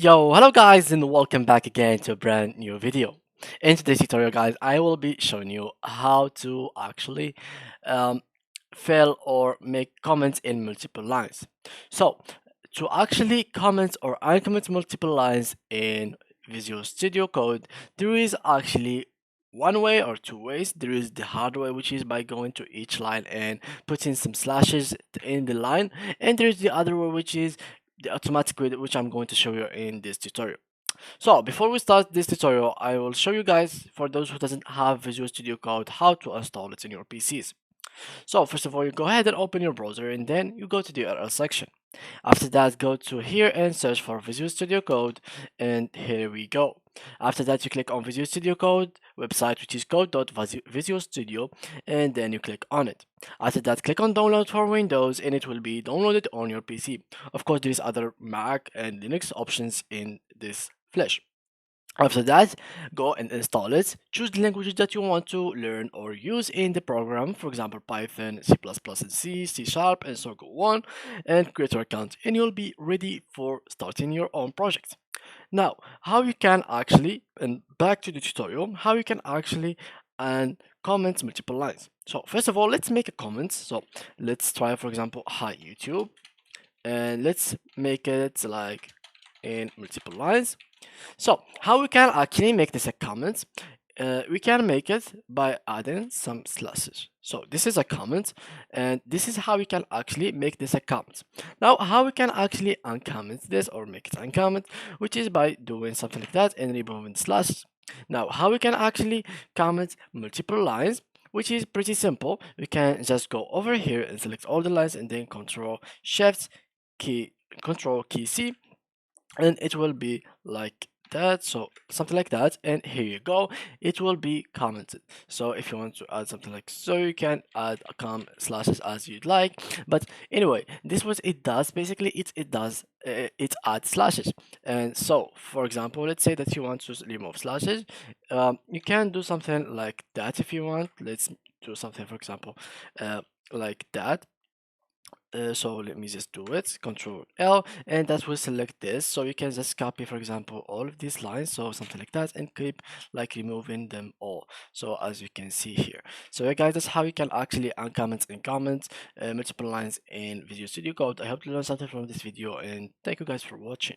Yo, hello guys and welcome back again to a brand new video. In today's tutorial guys, I will be showing you how to actually um, fill or make comments in multiple lines. So, to actually comment or uncomment multiple lines in Visual Studio Code, there is actually one way or two ways. There is the hard way, which is by going to each line and putting some slashes in the line, and there's the other way, which is the automatic way, which I'm going to show you in this tutorial. So before we start this tutorial, I will show you guys, for those who doesn't have Visual Studio Code, how to install it in your PCs. So first of all, you go ahead and open your browser and then you go to the URL section. After that, go to here and search for Visual Studio Code, and here we go. After that, you click on Visual Studio Code website, which is code.visualstudio, and then you click on it. After that, click on download for Windows, and it will be downloaded on your PC. Of course, there is other Mac and Linux options in this flash. After that, go and install it. Choose the languages that you want to learn or use in the program, for example, Python, C++, and C Sharp, and so go on, and create your account, and you'll be ready for starting your own project. Now, how you can actually, and back to the tutorial, how you can actually and comment multiple lines. So first of all, let's make a comment. So let's try, for example, hi YouTube, and let's make it like in multiple lines. So how we can actually make this a comment? We can make it by adding some slashes. So this is a comment, and this is how we can actually make this a comment. Now, how we can actually uncomment this or make it uncomment, which is by doing something like that and removing slashes. Now, how we can actually comment multiple lines, which is pretty simple. We can just go over here and select all the lines and then Control key C, and it will be like that, so something like that, and here you go, it will be commented. So if you want to add something like so, you can add a slashes as you'd like, but anyway, this what it does. Basically, it adds slashes. And so for example, let's say that you want to remove slashes. You can do something like that if you want. Let's do something, for example, like that. So let me just do it, Control L, and that will select this. So you can just copy, for example, all of these lines, so something like that, and keep like removing them all. So as you can see here. So yeah, guys, that's how you can actually uncomment and comment multiple lines in Visual Studio Code. I hope you learned something from this video, and thank you guys for watching.